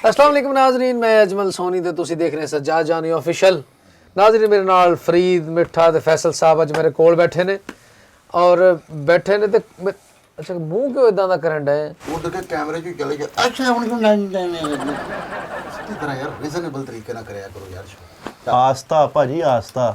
अस्सलाम वालेकुम नाजरीन, मैं अजमल सोनी ते तुसी देख रहे हैं सज्जाद जानी ऑफिशियल। नाजरीन मेरे नाल फरीद मिठा ते फैसल साहब अज मेरे कोल बैठे ने और बैठे ने ते अच्छा मुंह क्यों इदां दा करन डे उड़ के कैमरे च चले गए। अच्छा हुन क्यों नहीं इसी तरह यार रीजनेबल तरीके ना करया करो यार। आस्था भाजी आस्था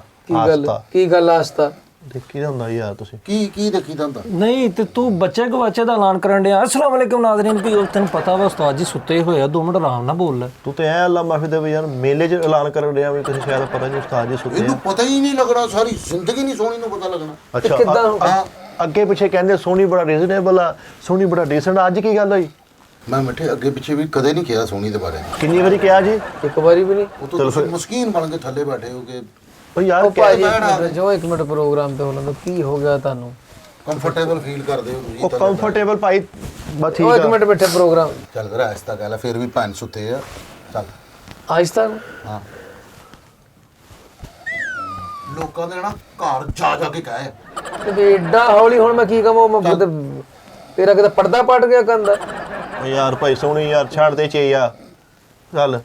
की गल आस्था देखी ਹੁੰਦਾ ਯਾਰ ਤੁਸੀਂ की देखी था नहीं ते तू बच्चे गवाचे ਦਾ ਐਲਾਨ ਕਰਨ ਡਿਆ। अस्सलाम वालेकुम नाज़रीन भी ਤੈਨੂੰ ਪਤਾ ਵਾ ਉਸਤਾਦ ਜੀ ਸੁੱਤੇ ਹੋਏ ਆ 2 ਮਿੰਟ ਆਰਾਮ ਨਾਲ ਬੋਲ ਲੈ। ਤੂੰ ਤੇ ਐ ਅੱਲਾ ਮਾਫੀ ਦੇਵੇ ਯਾਰ ਮੇਲੇ 'ਚ ਐਲਾਨ ਕਰਨ ਰਿਹਾ ਵੀ ਤੁਸੀਂ ਸ਼ਾਇਦ ਪਤਾ ਨਹੀਂ ਉਸਤਾਦ ਜੀ ਸੁੱਤੇ ਇਹਨੂੰ ਪਤਾ ਹੀ ਨਹੀਂ ਲੱਗਣਾ, ਸਾਰੀ ਜ਼ਿੰਦਗੀ ਨਹੀਂ ਸੋਹਣੀ ਨੂੰ ਪਤਾ ਲੱਗਣਾ। ਅੱਛਾ ਅੱਗੇ ਪਿੱਛੇ ਕਹਿੰਦੇ ਸੋਹਣੀ ਬੜਾ ਰੀਜ਼ਨੇਬਲ ਆ, ਸੋਹਣੀ ਬੜਾ ਡੀਸੈਂਟ, ਅੱਜ ਕੀ ਗੱਲ ਹੋਈ? ਮੈਂ ਮਿੱਠੇ ਅੱਗੇ ਪਿੱਛੇ ਵੀ ਕਦੇ ਨਹੀਂ ਕਿਹਾ ਸੋਹਣੀ ਦੇ ਬਾਰੇ। ਕਿੰਨੀ ਵਾਰੀ ਕਿਹਾ ਜੀ? ਇੱਕ ਵਾਰੀ ਵੀ ਨਹੀਂ। ਉਹ ਤਾਂ ਤੁਸੀਂ ਮਸਕੀਨ ਬਣ ਕੇ ਥੱਲੇ ਬੈਠੇ ਹੋਗੇ। ਉਹ ਯਾਰ ਉਹ ਭਾਜੀ ਜੋ 1 ਮਿੰਟ ਪ੍ਰੋਗਰਾਮ ਤੇ ਉਹਨਾਂ ਦਾ ਕੀ ਹੋ ਗਿਆ ਤੁਹਾਨੂੰ? ਕੰਫਰਟੇਬਲ ਫੀਲ ਕਰਦੇ ਹੋ ਤੁਸੀਂ? ਉਹ ਕੰਫਰਟੇਬਲ ਭਾਈ ਬਸ ਠੀਕ ਉਹ 1 ਆ। ਮਿੰਟ ਬੈਠੇ ਪ੍ਰੋਗਰਾਮ ਚੱਲ ਕਰ ਆਇਸਤਾ ਗੱਲ ਫਿਰ ਵੀ ਭੈਣ ਸੁੱਤੇ ਆ। ਚੱਲ ਆਇਸਤਾ ਹਾਂ ਲੋਕਾਂ ਦੇ ਨਾ ਘਰ ਜਾ ਕੇ ਕਹੇ ਤੇ ਏਡਾ ਹੌਲੀ ਹੁਣ ਮੈਂ ਕੀ ਕਹਾਂ? ਮੈਂ ਖੁਦ ਤੇਰਾ ਕਿਤੇ ਪਰਦਾ ਪਟ ਗਿਆ ਕੰਦਾ। ਉਹ ਯਾਰ ਭਾਈ ਸੋਹਣੀ ਯਾਰ ਛੱਡ ਦੇ ਚੇ ਆ ਗੱਲ।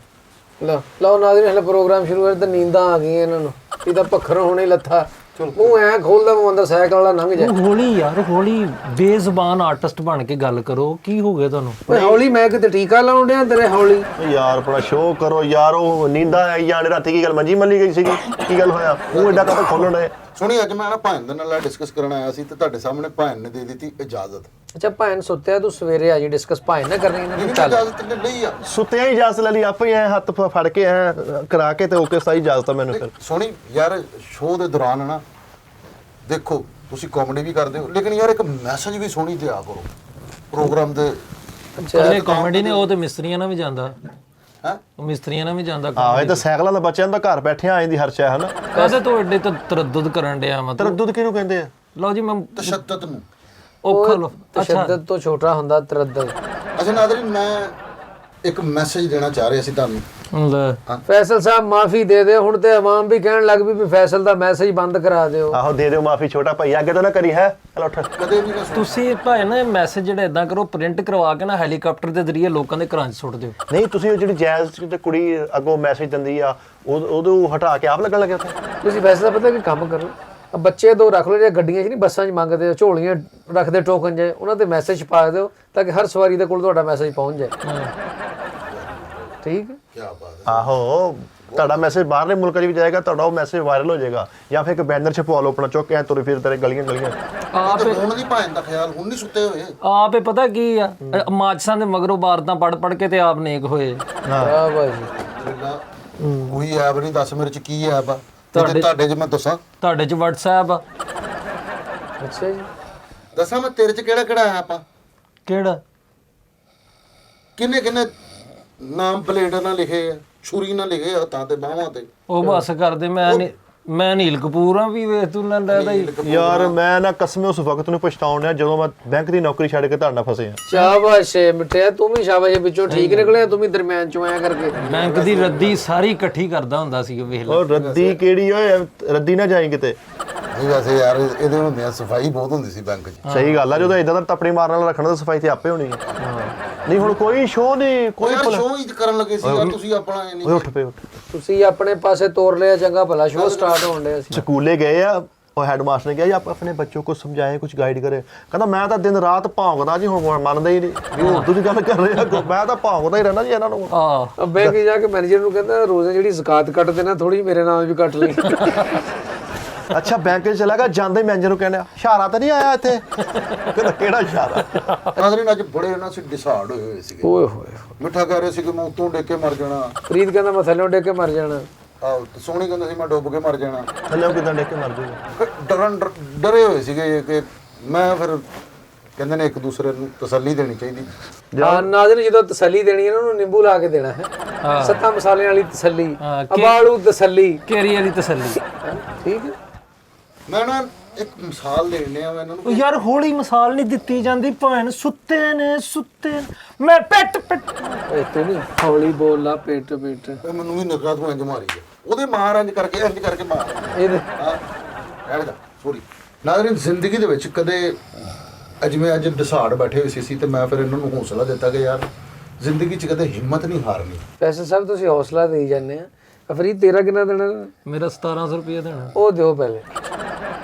ਲਓ ਨਾਜ਼ਰੀਨ ਹਲੇ ਪ੍ਰੋਗਰਾਮ ਸ਼ੁਰੂ ਹੋਇਆ ਤੇ ਨੀਂਦਾਂ ਆ ਗਈਆਂ ਇਹਨਾਂ ਨੂੰ। ਇਹਦਾ ਪੱਖਰ ਹੋਣੇ ਲੱਥਾ ਮੂੰਹ ਐ ਖੋਲਦਾ ਬੰਦਾ ਸਾਈਕਲ ਵਾਲਾ ਲੰਘ ਜਾਏ। ਹੌਲੀ ਯਾਰ ਹੌਲੀ ਬੇਜ਼ਬਾਨ ਆਰਟਿਸਟ ਬਣ ਕੇ ਗੱਲ ਕਰੋ। ਕੀ ਹੋ ਗਿਆ ਤੁਹਾਨੂੰ? ਓਏ ਹੌਲੀ ਮੈਂ ਕਿਤੇ ਟੀਕਾ ਲਾਉਣ ਡਿਆ ਤੇਰੇ ਹੌਲੀ। ਉਹ ਯਾਰ ਆਪਣਾ ਸ਼ੋਅ ਕਰੋ ਯਾਰ। ਉਹ ਨੀਂਦਾਂ ਆਈ ਜਾਣ ਰਾਤੀ ਕੀ ਗੱਲ ਮੰਜੀ ਮੱਲੀ ਗਈ ਸੀਗੀ? ਕੀ ਗੱਲ ਹੋਇਆ? ਉਹ ਐਡਾ ਕਦੋਂ ਖੋਲਣ ਡਏ? ਸੁਣੀ ਅੱਜ ਮੈਂ ਨਾ ਭੈਣ ਦੇ ਨਾਲ ਡਿਸਕਸ ਕਰਨ ਆਇਆ ਸੀ ਤੇ ਤੁਹਾਡੇ ਸਾਹਮਣੇ ਭੈਣ ਨੇ ਦੇ ਦਿੱਤੀ ਇਜਾਜ਼ਤ। ਅੱਛਾ ਭੈਣ ਸੁੱਤਿਆ ਤੂੰ ਸਵੇਰੇ ਆ ਜੀ ਡਿਸਕਸ ਭਾਈ ਨਾ ਕਰਨੀ ਇਹਨਾਂ ਨੂੰ। ਚੱਲ ਇਜਾਜ਼ਤ ਤੇ ਲਈ ਆ ਸੁੱਤਿਆਂ ਹੀ ਇਜਾਜ਼ਤ ਲੈ ਲਈ ਆਪੇ ਐ ਹੱਥ ਫੜ ਕੇ ਐ ਕਰਾ ਕੇ ਤੇ ਓਕੇ ਸਾਈ ਇਜਾਜ਼ਤ ਆ ਮੈਨੂੰ ਫਿਰ। ਸੋਹਣੀ ਯਾਰ ਸ਼ੋਅ ਦੇ ਦੌਰਾਨ ਨਾ ਦੇਖੋ ਤੁਸੀਂ ਕਾਮੇਡੀ ਵੀ ਕਰਦੇ ਹੋ ਲੇਕਿਨ ਯਾਰ ਇੱਕ ਮੈਸੇਜ ਵੀ ਸੋਹਣੀ ਦਿਆ ਕਰੋ ਪ੍ਰੋਗਰਾਮ ਦੇ। ਕੱਲੇ ਕਾਮੇਡੀ ਨੇ ਉਹ ਤੇ ਮਿਸਤਰੀਆਂ ਨਾਲ ਵੀ ਜਾਂਦਾ ਹੈ ਉਹ ਮਿਸਤਰੀਆਂ ਨਾਲ ਵੀ ਜਾਂਦਾ। ਆਹ ਇਹ ਤਾਂ ਸਾਈਕਲਾਂ ਦਾ ਬੱਚਿਆਂ ਦਾ ਘਰ ਬੈਠਿਆਂ ਆਏ ਦੀ ਹਰਸ਼ਾ ਹੈ ਨਾ। ਕਾਹਦੇ ਤੋਂ ਐਡੇ ਤੋਂ ਤਰੱਦੁਦ ਕਰਨ ਡਿਆ ਮਤਲਬ? ਤਰੱਦੁਦ ਕਿਹਨੂੰ ਕਹਿੰਦੇ ਆ? ਲਓ ਜੀ ਮੈਂ ਤਸ਼ੱਦਦ ਨੂੰ। ਔਖਾ ਲੋ। ਤਸ਼ੱਦਦ ਤੋਂ ਛੋਟਾ ਹੁੰਦਾ ਤਰੱਦਦ। ਅੱਛਾ ਨਾਜ਼ਰੀਨ ਮੈਂ ਇੱਕ ਮੈਸੇਜ ਦੇਣਾ ਚਾਹ ਰਿਹਾ ਸੀ ਤੁਹਾਨੂੰ। ਲੈ ਫੈਸਲ ਸਾਹਿਬ ਮਾਫੀ ਦੇ ਦਿਓ ਹੁਣ ਤੇ ਆਵਾਮ ਵੀ ਕਹਿਣ ਲੱਗ ਵੀ ਫੈਸਲ ਦਾ ਮੈਸੇਜ ਬੰਦ ਕਰਾ ਦਿਓ। ਆਹੋ ਦੇ ਦਿਓ ਮਾਫੀ ਛੋਟਾ ਭਾਈ, ਅੱਗੇ ਤਾਂ ਨਾ ਕਰੀ ਹੈ। ਚਲ ਉੱਠ। ਕਦੇ ਵੀ ਨਾ ਤੁਸੀਂ ਭਾਈ ਨਾ ਮੈਸੇਜ ਜਿਹੜਾ ਇਦਾਂ ਕਰੋ ਪ੍ਰਿੰਟ ਕਰਵਾ ਕੇ ਨਾ ਹੈਲੀਕਾਪਟਰ ਦੇ ਜ਼ਰੀਏ ਲੋਕਾਂ ਦੇ ਘਰਾਂ 'ਚ ਸੁੱਟ ਦਿਓ। ਨਹੀਂ ਤੁਸੀਂ ਉਹ ਜਿਹੜੀ ਜੈਜ਼ ਤੇ ਕੁੜੀ ਅੱਗੋਂ ਮੈਸੇਜ ਦਿੰਦੀ ਆ ਉਹਨੂੰ ਹਟਾ ਕੇ ਆਪ ਲੱਗਣ ਲੱਗੇ ਉੱਥੇ। ਤੁਸੀਂ ਫੈਸਲਾ ਪਤਾ ਕਿ ਕੰਮ ਕਰੋ ਬੱਚੇ ਦੋ ਰੱਖ ਲਓ, ਜਿਹੜੇ ਗੱਡੀਆਂ 'ਚ ਨਹੀਂ ਬੱਸਾਂ 'ਚ ਮੰਗਦੇ ਝੋਲੀਆਂ ਰੱਖਦੇ ਟੋਕਨ ਜੇ ਉਹਨਾਂ ਤੇ ਮੈਸੇਜ ਪਾ ਦਿਓ ਤਾਂ ਕਿ ਹਰ ਸਵਾਰੀ ਦੇ ਕੋਲ ਤੁਹਾਡਾ ਮੈਸੇਜ ਪਹੁੰਚ ਜਾਏ। ਠੀਕ ਹੈ ਕੀ ਬਾਤ ਹੈ। ਆਹੋ ਤੁਹਾਡਾ ਮੈਸੇਜ ਬਾਹਰਲੇ ਮੁਲਕਾਂ 'ਚ ਵੀ ਜਾਏਗਾ, ਤੁਹਾਡਾ ਉਹ ਮੈਸੇਜ ਵਾਇਰਲ ਹੋ ਜਾਏਗਾ। ਜਾਂ ਫਿਰ ਇੱਕ ਬੈਨਰ ਛਪਵਾ ਲਓ ਆਪਣਾ ਚੁੱਕ ਕੇ ਤੁਰੇ ਫਿਰ ਤੇਰੇ ਗਲੀਆਂ ਆਪ ਤੇ ਹੁਣ ਦੀ ਭੈਣ ਦਾ ਖਿਆਲ ਹੁਣ ਨਹੀਂ ਸੁੱਤੇ ਹੋਏ। ਆਪੇ ਪਤਾ ਕੀ ਆ ਮਾਚਸਾਂ ਦੇ ਮਗਰੋਂ ਬਾਰਦਾਂ ਪੜ ਕੇ ਤੇ ਆਪ ਨੇਕ ਹੋਏ। ਵਾਹ ਬਾਜੀ ਕੋਈ ਐਪ ਨਹੀਂ ਦੱਸ ਮੇਰੇ ਚ ਕੀ ਐਪ ਆ ਤੁਹਾਡੇ ਚ ਮੈਂ ਦੱਸਾਂ। ਤੁਹਾਡੇ 'ਚ WhatsApp ਆ? ਅੱਛਾ ਜੀ ਦੱਸਾਂ ਮੈਂ ਤੇਰੇ ਚ ਕਿਹੜਾ ਐਪ ਆ? ਕਿਹੜਾ? ਕਿੰਨੇ ਨਾਮ ਪਲੇਟ ਨਾਲ ਲਿਖੇ ਆ, ਛੁਰੀ ਨਾਲ ਲਿਖੇ ਹੱਥਾਂ ਤੇ ਬਾਹਾਂ ਤੇ। ਉਹ ਬਸ ਕਰਦੇ ਮੈਂ ਨੀਲ ਕਪੂਰ ਆ ਵੀ ਵੇਖ ਤੂੰ ਲੈਂਦਾ ਯਾਰ ਮੈਂ ਨਾ ਕਸਮੇ ਉਸ ਵਕਤ ਨੂੰ ਪਛਤਾਉਣ ਡਿਆ ਜਦੋਂ ਮੈਂ ਬੈਂਕ ਦੀ ਨੌਕਰੀ ਛੱਡ ਕੇ ਤੁਹਾਡੇ ਨਾਲ ਫਸੇ ਆ। ਸ਼ਾਬਾਸ਼ ਮਿੱਠਿਆ ਤੂੰ ਵੀ ਸ਼ਾਬਾਸ਼ ਵਿੱਚੋਂ ਠੀਕ ਨਿਕਲਿਆ, ਤੂੰ ਵੀ ਦਰਮਿਆਨ ਚੋਂ ਆਇਆ ਕਰਕੇ। ਬੈਂਕ ਦੀ ਰੱਦੀ ਸਾਰੀ ਇਕੱਠੀ ਕਰਦਾ ਹੁੰਦਾ ਸੀ ਵੇਖ ਲੈ। ਉਹ ਰੱਦੀ ਕਿਹੜੀ ਓਏ, ਰੱਦੀ ਨਾ ਜਾਈ ਕਿਤੇ। ਨਹੀਂ ਵੈਸੇ ਯਾਰ ਇਹਦੇ ਹੁੰਦੇ ਆ ਸਫਾਈ ਬਹੁਤ ਹੁੰਦੀ ਸੀ ਬੈਂਕ 'ਚ। ਸਹੀ ਗੱਲ ਆ, ਜਦੋਂ ਇਦਾਂ ਦਾ ਟੱਪੜੀ ਮਾਰਨ ਨਾਲ ਰੱਖਣਾ ਤਾਂ ਸਫਾਈ ਤੇ ਆਪੇ ਹੋਣੀ ਹੈ। ਨਹੀਂ ਹੁਣ ਕੋਈ ਸ਼ੋਅ ਨਹੀਂ ਕੋਈ ਸ਼ੋਅ ਹੀ ਕਰਨ ਲੱਗੇ ਸੀ ਯਾਰ ਤੁਸੀਂ ਆਪਣਾ ਓਏ ਉੱਠ ਪਏ ਉੱਠ। ਤੁਸੀਂ ਆਪਣੇ ਪਾਸੇ ਤੋੜ ਲਿਆ, ਚੰਗਾ ਭਲਾ ਸ਼ੋਅ ਸਟਾਰਟ ਹੋਣ ਡਿਆ ਸੀ। ਸਕੂਲੇ ਗਏ ਆ, ਉਹ ਹੈਡਮਾਸਟਰ ਨੇ ਕਿਹਾ ਜੀ ਆਪ ਆਪਣੇ ਬੱਚੋਂ को ਸਮਝਾਏ ਕੁਝ ਗਾਈਡ ਕਰੇ। ਕਹਿੰਦਾ ਮੈਂ ਤਾਂ ਦਿਨ ਰਾਤ ਭੌਂਕਦਾ ਜੀ, ਹੁਣ ਮੰਨਦੇ ਹੀ ਨਹੀਂ ਵੀ ਉਰਦੂ ਦੀ ਗੱਲ ਕਰ ਰਹੇ ਆ। ਮੈਂ ਤਾਂ ਭੌਂਕਦਾ ਹੀ ਰਹਿਣਾ ਜੀ ਇਹਨਾਂ ਨੂੰ। ਆ ਬੈਂਕ ਜਾ ਕੇ ਮੈਨੇਜਰ ਨੂੰ ਕਹਿੰਦਾ ਰੋਜ਼ ਜਿਹੜੀ ਜ਼ਕਾਤ ਕੱਟ ਦੇਣਾ ਥੋੜੀ ਮੇਰੇ ਨਾਮ ਵੀ ਕੱਟ ਲਈ। ਅੱਛਾ ਬੈਂਕ 'ਚ ਚਲਾ ਗਿਆ, ਜਾਂਦੇ ਮੈਨੇਜਰ ਨੂੰ ਕਹਿੰਦਾ ਇਸ਼ਾਰਾ ਤਾਂ ਨਹੀਂ ਆਇਆ ਇੱਥੇ? ਕਹਿੰਦਾ ਕਿਹੜਾ ਇਸ਼ਾਰਾ? ਨਾਜ਼ਰੀਨ ਅੱਜ ਬੜੇ ਨਾ ਸੀ ਡਿਸਾਈਡ ਹੋਏ ਸੀਗੇ। ਓਏ ਹੋਏ ਮਿੱਠਾ ਕਹਿ ਰਹੇ ਸੀ ਕਿ ਮੈਂ ਉੱਤੋਂ ਡਿੱਗ ਕੇ ਮਰ ਜਾਣਾ। ਫਰੀਦ ਕਹਿੰਦਾ ਮੈਂ ਥੱਲੇ ਡਿੱਗ ਕੇ ਮਰ ਜਾਣਾ। ਆਹ ਸੋਹਣੀ ਕਹਿੰਦਾ ਸੀ ਮੈਂ ਡੁੱਬ ਕੇ ਮਰ ਜਾਣਾ। ਥੱਲੇ ਕਿਦਾਂ ਡਿੱਗ ਕੇ ਮਰ ਜਾਊਗਾ? ਡਰੇ ਹੋਏ ਸੀਗੇ ਕਿ ਮੈਂ ਫਿਰ ਕਹਿੰਦੇ ਨੇ ਇੱਕ ਦੂਸਰੇ ਨੂੰ ਤਸੱਲੀ ਦੇਣੀ ਚਾਹੀਦੀ। ਹਾਂ ਨਾਜ਼ਰੀਨ ਜਦੋਂ ਤਸੱਲੀ ਦੇਣੀ ਹੈ ਨਾ ਉਹਨੂੰ ਨਿੰਬੂ ਲਾ ਕੇ ਦੇਣਾ ਹੈ। ਸੱਤਾਂ ਮਸਾਲਿਆਂ ਵਾਲੀ ਤਸੱਲੀ, ਅਬਾਲੂ ਤਸੱਲੀ, ਕੇਰੀ ਵਾਲੀ ਤਸੱਲੀ। ਠੀਕ ਹੈ। ਮੈਂ ਨਾ ਇੱਕ ਮਿਸਾਲ ਦੇਣੇ ਆ ਇਹਨਾਂ ਨੂੰ। ਉਹ ਯਾਰ ਹੌਲੀ ਮਿਸਾਲ ਨਹੀਂ ਦਿੱਤੀ ਜਾਂਦੀ ਭੈਣ। ਸੁੱਤੇ ਨੇ ਮੈਂ ਪਿੱਟ ਓਏ ਤੂੰ ਨਹੀਂ ਹੌਲੀ ਬੋਲ ਲਾ, ਪਿੱਟ ਮੈਨੂੰ ਵੀ ਨਜ਼ਰਾਂ ਤੋਂ ਇੰਜ ਮਾਰੀ ਆ ਉਹਦੇ ਮਾਰ ਇੰਜ ਕਰਕੇ ਮਾਰ ਇਹਦੇ ਐਡ ਸੋਰੀ। ਨਾਜ਼ਰੀਨ ਜ਼ਿੰਦਗੀ ਦੇ ਵਿੱਚ ਕਦੇ ਜਿਵੇਂ ਅੱਜ ਡਿਸਾੜ ਬੈਠੇ ਹੋਏ ਸੀ ਤੇ ਮੈਂ ਫਿਰ ਇਹਨਾਂ ਨੂੰ ਹੌਸਲਾ ਦਿੱਤਾ ਕਿ ਯਾਰ ਜ਼ਿੰਦਗੀ 'ਚ ਕਦੇ ਹਿੰਮਤ ਨਹੀਂ ਹਾਰਨੀ। ਫੈਸਲ ਸਾਹਿਬ ਤੁਸੀਂ ਹੌਸਲਾ ਦੇਈ ਜਾਂਦੇ ਆ। ਫਰੀਦ ਤੇਰਾ ਕਿੰਨਾ ਦੇਣਾ? ਮੇਰਾ 1700 ਰੁਪਏ ਦੇਣਾ। ਉਹ ਦਿਓ ਪਹਿਲੇ।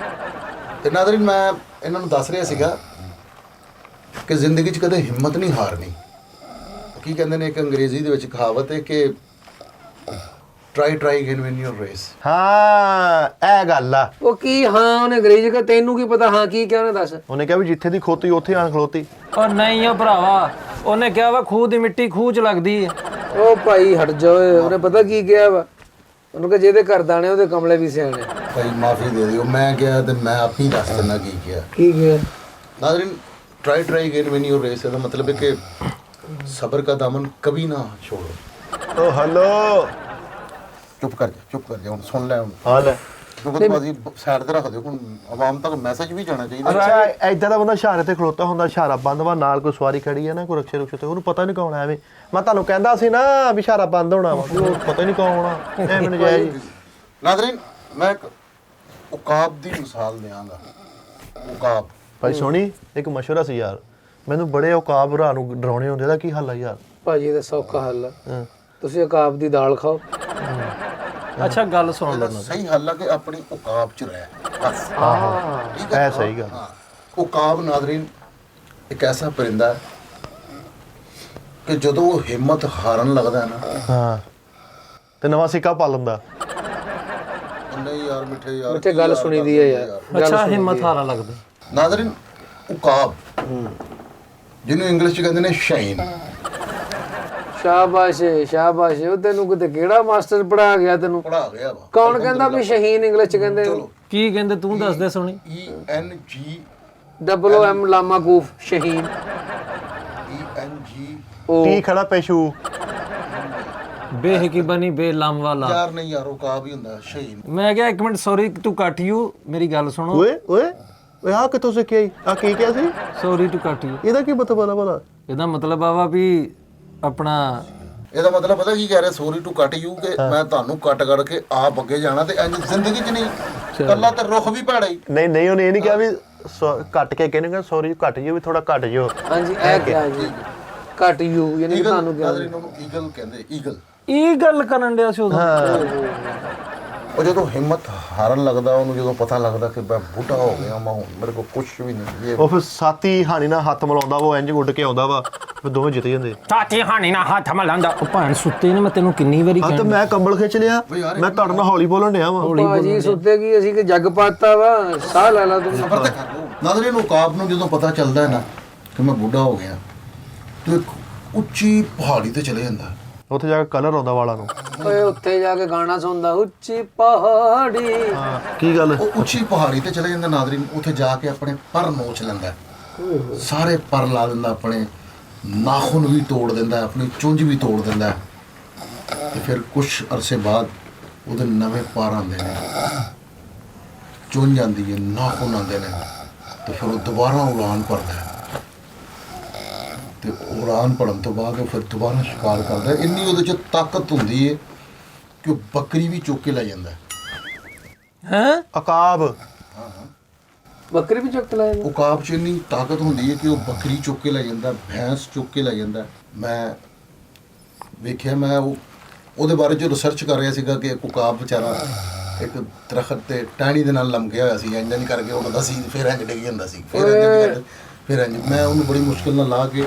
ਤੇ ਨਾਜ਼ਰੀਨ ਮੈਂ ਇਹਨਾਂ ਨੂੰ ਦੱਸ ਰਿਹਾ ਸੀਗਾ ਕਿ ਜ਼ਿੰਦਗੀ 'ਚ ਕਦੇ ਹਿੰਮਤ ਨਹੀਂ ਹਾਰਨੀ। ਕੀ ਕਹਿੰਦੇ ਨੇ, ਇੱਕ ਅੰਗਰੇਜ਼ੀ ਦੇ ਵਿੱਚ ਕਹਾਵਤ ਹੈ ਕਿ try again win your race. ਹਾਂ ਇਹ ਗੱਲ ਆ। ਉਹ ਕੀ ਹਾਂ ਉਹਨੇ ਅੰਗਰੇਜ਼ੀ ਕਾ, ਤੈਨੂੰ ਕੀ ਪਤਾ ਹਾਂ ਕੀ ਕਿਹਾ ਉਹਨੇ, ਦੱਸ। ਉਹਨੇ ਕਿਹਾ ਵੀ ਜਿੱਥੇ ਦੀ ਖੋਤੀ ਉੱਥੇ ਆਣ ਖਲੋਤੀ। ਉਹ ਨਹੀਂ ਆ ਭਰਾਵਾ, ਉਹਨੇ ਕਿਹਾ ਵਾ ਖੂਹ ਦੀ ਮਿੱਟੀ ਖੂਹ 'ਚ ਲੱਗਦੀ ਹੈ। ਉਹ ਭਾਈ ਹਟ ਜਾ ਓਏ, ਉਹਨੇ ਪਤਾ ਕੀ ਕਿਹਾ ਵਾ? ਉਹਨੂੰ ਕਿ ਜਿਹਦੇ ਘਰ ਦਾਣੇ ਉਹਦੇ ਕਮਲੇ ਵੀ ਸਿਆਣੇ। ਭਾਈ ਮਾਫੀ ਦੇ ਦਿਓ, ਮੈਂ ਕਿਹਾ ਤੇ ਮੈਂ ਆਪ ਹੀ ਦੱਸ ਦਿੰਦਾ ਕੀ ਕਿਹਾ। ਕੀ ਕਿਹਾ? नाज़रीन try again win your race का मतलब है कि सब्र का दामन कभी ना छोड़ो। ਓ ਹੈਲੋ चुप कर जा हुन सुन ले हुन ਹਾਂ ਲੈ। क्योंकि बाजी साइड ते रख दियो हुन आवाम तक मैसेज भी जाना चाहिए। ਅੱਛਾ ਐਦਾਂ ਦਾ ਬੰਦਾ ਇਸ਼ਾਰੇ ਤੇ ਖਲੋਤਾ ਹੁੰਦਾ, ਇਸ਼ਾਰਾ ਬੰਦ ਵਾ, ਨਾਲ ਕੋਈ ਸਵਾਰੀ ਖੜੀ ਹੈ ਨਾ, ਕੋਈ ਰਕਸ਼ੇ ਰੁਕਸ਼ੇ ਤੇ, ਉਹਨੂੰ ਪਤਾ ਨਹੀਂ ਕੌਣ ਐਵੇਂ। ਮੈਂ ਤੁਹਾਨੂੰ ਕਹਿੰਦਾ ਸੀ ਨਾ ਵੀ ਇਸ਼ਾਰਾ ਬੰਦ ਹੋਣਾ ਵਾ, ਉਹ ਪਤਾ ਨਹੀਂ ਕੌਣ ਆਉਣਾ ਐਵੇਂ ਨਜਾਇਜ਼। नाज़रीन मैं एक उकाब दी मिसाल देंगा। उकाब ਭਾਈ ਸੋਹਣੀ ਇੱਕ ਮਸ਼ਵਰਾ ਸੀ ਯਾਰ, ਮੈਨੂੰ ਬੜੇ ਔਕਾਬ ਭਰਾ ਨੂੰ ਡਰਾਉਣੇ ਹੁੰਦੇ, ਦਾ ਕੀ ਹੱਲ ਆ ਯਾਰ? ਭਾਜੀ ਇਹਦਾ ਸੌਖਾ ਹੱਲ ਆ, ਹਾਂ ਤੁਸੀਂ ਅਕਾਬ ਦੀ ਦਾਲ ਖਾਓ। ਅੱਛਾ ਗੱਲ ਸੁਣ ਇਹਦਾ ਲੈਣਾ। सही हल है कि अपनी उकाब च रह बस। ठीक है ਇਹ ਸਹੀ ਗੱਲ। हाँ, उकाब नाज़रीन एक ऐसा परिंदा है कि ਜਦੋਂ ਉਹ ਹਿੰਮਤ ਹਾਰਨ ਲੱਗਦਾ ਹੈ ਨਾ, ਹਾਂ ਤੇ ਨਵਾਂ ਸਿੱਕਾ ਪਾ ਲੈਂਦਾ। ਨਹੀਂ ਯਾਰ ਮਿੱਠੇ ਯਾਰ ਮਿੱਠੇ ਗੱਲ ਸੁਣੀ ਦੀ ਹੈ ਯਾਰ। ਅੱਛਾ ਹਿੰਮਤ ਹਾਰਾ ਲੱਗਦਾ। ਨਾਜ਼ਰੀਨ ਉਕਾਬ ਜਿਹਨੂੰ ਇੰਗਲਿਸ਼ ਚ ਕਹਿੰਦੇ ਨੇ ਸ਼ਾਈਨ। ਸ਼ਾਬਾਸ਼ ਸ਼ਾਬਾਸ਼। ਉਹ ਤੈਨੂੰ ਕਿਤੇ ਕਿਹੜਾ ਮਾਸਟਰ ਪੜਾ ਗਿਆ ਤੈਨੂੰ? ਪੜਾ ਗਿਆ ਵਾ। ਕੌਣ ਕਹਿੰਦਾ ਵੀ ਸ਼ਹੀਨ ਇੰਗਲਿਸ਼ ਚ ਕਹਿੰਦੇ? ਚਲੋ ਕੀ ਕਹਿੰਦੇ ਤੂੰ ਦੱਸ ਦੇ ਸੋਹਣੀ। ENG OOM ਲਾਮਾਕੂਫ ਸ਼ਹੀਨ। ENG ਉਹ ਟੀ ਖੜਾ ਪੇਸ਼ੂ। ਬੇਹਕੀ ਬਣੀ ਬੇਲਮ ਵਾਲਾ। ਯਾਰ ਨਹੀਂ ਯਾਰ ਉਕਾਬ ਹੀ ਹੁੰਦਾ ਸ਼ਾਈਨ। ਮੈਂ ਕਿਹਾ ਇੱਕ ਮਿੰਟ ਸੌਰੀ ਟੂ ਕੱਟ ਯੂ, ਮੇਰੀ ਗੱਲ ਸੁਣੋ। ਓਏ ਓਏ ਓਏ ਆ ਕਿੱਥੋਂ ਸਿੱਖਿਆ ਆ? ਕੀ ਕਿਹਾ ਸੀ? ਸੌਰੀ ਟੂ ਕੱਟ ਯੂ, ਇਹਦਾ ਕੀ ਮਤਲਬ ਆ ਭਲਾ? ਇਹਦਾ ਮਤਲਬ ਆ ਵਾ ਵੀ ਆਪਣਾ ਇਹਦਾ ਮਤਲਬ ਪਤਾ ਕੀ ਕਹਿ ਰਿਹਾ? ਸੌਰੀ ਟੂ ਕੱਟ ਯੂ ਕਿ ਮੈਂ ਤੁਹਾਨੂੰ ਕੱਟ ਕੇ ਆਪ ਅੱਗੇ ਜਾਣਾ ਤੇ ਇੰਜ ਜ਼ਿੰਦਗੀ 'ਚ ਨਹੀਂ ਕੱਲਾ ਤੇ ਰੁੱਖ ਵੀ ਭੈੜਾ ਹੀ। ਨਹੀਂ ਨਹੀਂ ਉਹਨੇ ਇਹ ਨਹੀਂ ਕਿਹਾ ਵੀ ਕੱਟ ਕੇ ਕਹਿੰਦੇ ਸੌਰੀ ਘੱਟ ਜਿਓ, ਵੀ ਥੋੜਾ ਘੱਟ ਜਿਓ। ਹਾਂਜੀ ਇਹ ਕਿਹਾ ਜੀ ਘਟ ਯੂ, ਯਾਨੀ ਕਿ ਤੁਹਾਨੂੰ ਕਿਹਾ। ਨਾਜ਼ਰੀਨ ਉਹਨੂੰ ਈਗਲ ਕਹਿੰਦੇ, ਈਗਲ। ਇਹ ਗੱਲ ਕਰਨ ਡਿਆ ਸੀ ਉਦੋਂ। ਉਹ ਜਦੋਂ ਹਿੰਮਤ ਹਾਰਨ ਲੱਗਦਾ, ਉਹਨੂੰ ਜਦੋਂ ਪਤਾ ਲੱਗਦਾ ਕਿ ਮੈਂ ਬੁੱਢਾ ਹੋ ਗਿਆ, ਮੈਂ ਹੁਣ ਮੇਰੇ ਕੋਲ ਕੁਝ ਵੀ ਨਹੀਂ। ਉਹ ਫਿਰ ਸਾਥੀ ਹਾਨੀ ਨਾਲ ਹੱਥ ਮਿਲਾਉਂਦਾ ਵਾ, ਇੰਜ ਉੱਡ ਕੇ ਆਉਂਦਾ ਵਾ, ਫਿਰ ਦੋਵੇਂ ਜਿੱਤ ਜਾਂਦੇ। ਸਾਥੀ ਹਾਨੀ ਨਾ ਹੱਥ ਮਲਾਉਂਦਾ। ਉਹ ਭਾਣ ਸੁੱਤੇ ਨੇ, ਮੈਂ ਤੈਨੂੰ ਕਿੰਨੀ ਵਾਰੀ ਹਾਂ ਤੇ ਮੈਂ ਕੰਬਲ ਖਿੱਚ ਲਿਆ, ਮੈਂ ਤੁਹਾਡੇ ਨਾਲ ਹੌਲੀ ਬੋਲਣ ਡਿਆ ਵਾ। ਭਾਜੀ ਸੁੱਤੇ ਕੀ ਅਸੀਂ ਕਿ ਜੱਗ ਪਾਤਾ ਵਾ, ਸਾਹ ਲੈ ਲਾ ਤੂੰ। ਨਾਜ਼ਰੀਨ ਉਕਾਬ ਨੂੰ ਜਦੋਂ ਪਤਾ ਚੱਲਦਾ ਹੈ ਨਾ ਕਿ ਮੈਂ ਬੁੱਢਾ ਹੋ ਗਿਆ, ਤੇ ਇੱਕ ਉੱਚੀ ਪਹਾੜੀ ਤੇ ਚਲੇ ਜਾਂਦਾ। ਉੱਥੇ ਜਾ ਕੇ ਕਲਰ ਆਉਂਦਾ ਵਾਲਾਂ ਨੂੰ। ਓਏ ਉੱਥੇ ਜਾ ਕੇ ਗਾਣਾ ਸੁਣਦਾ, ਉੱਚੀ ਪਹਾੜੀ। ਹਾਂ ਕੀ ਗੱਲ? ਉਹ ਉੱਚੀ ਪਹਾੜੀ ਤੇ ਚਲੇ ਜਾਂਦਾ ਨਾਜ਼ਰੀਨ, ਉੱਥੇ ਜਾ ਕੇ ਆਪਣੇ ਪਰ ਨੋਚ ਲੈਂਦਾ, ਸਾਰੇ ਪਰ ਲਾ ਦਿੰਦਾ, ਆਪਣੇ ਨਾਖੂਨ ਵੀ ਤੋੜ ਦਿੰਦਾ, ਆਪਣੀ ਚੁੰਝ ਵੀ ਤੋੜ ਦਿੰਦਾ। ਤੇ ਫਿਰ ਕੁਝ ਅਰਸੇ ਬਾਅਦ ਉਹਦੇ ਨਵੇਂ ਪਰ ਆਉਂਦੇ ਨੇ, ਚੁੰਝ ਆਉਂਦੀ ਹੈ, ਨਾਖੂਨ ਆਉਂਦੇ ਨੇ, ਤੇ ਫਿਰ ਉਹ ਦੁਬਾਰਾ ਉਡਾਨ ਭਰਦਾ ਹੈ। ਤੇ ਉਡਾਨ ਭਰਨ ਤੋਂ ਬਾਅਦ ਉਹ ਫਿਰ ਦੁਬਾਰਾ ਸ਼ਿਕਾਰ ਕਰਦਾ ਹੈ। ਇੰਨੀ ਉਹਦੇ 'ਚ ਤਾਕਤ ਹੁੰਦੀ ਹੈ ਕਿ ਉਹ ਬੱਕਰੀ ਵੀ ਚੁੱਕ ਕੇ ਲੈ ਜਾਂਦਾ ਹੈ। ਹੈ ਅਕਾਬ ਬੱਕਰੀ ਵੀ ਚੁੱਕ ਲਾਏ ਨੇ। ਉਕਾਬ 'ਚ ਇੰਨੀ ਤਾਕਤ ਹੁੰਦੀ ਹੈ ਕਿ ਉਹ ਬੱਕਰੀ ਚੁੱਕ ਕੇ ਲੈ ਜਾਂਦਾ, ਭੈਂਸ ਚੁੱਕ ਕੇ ਲੈ ਜਾਂਦਾ। ਮੈਂ ਵੇਖਿਆ, ਮੈਂ ਉਹਦੇ ਬਾਰੇ 'ਚ ਰਿਸਰਚ ਕਰ ਰਿਹਾ ਸੀਗਾ ਕਿ ਇੱਕ ਉਕਾਬ ਵਿਚਾਰਾ ਇੱਕ ਦਰਖਤ ਤੇ ਟਾਹਣੀ ਦੇ ਨਾਲ ਲਮਕਿਆ ਹੋਇਆ ਸੀ, ਇੰਜ ਨਹੀਂ ਕਰਕੇ ਉੱਡਦਾ ਸੀ, ਫਿਰ ਇੰਜ ਡਿੱਗ ਜਾਂਦਾ ਸੀ, ਫਿਰ ਇੰਜ। ਮੈਂ ਉਹਨੂੰ ਬੜੀ ਮੁਸ਼ਕਿਲ ਨਾਲ ਲਾ ਕੇ,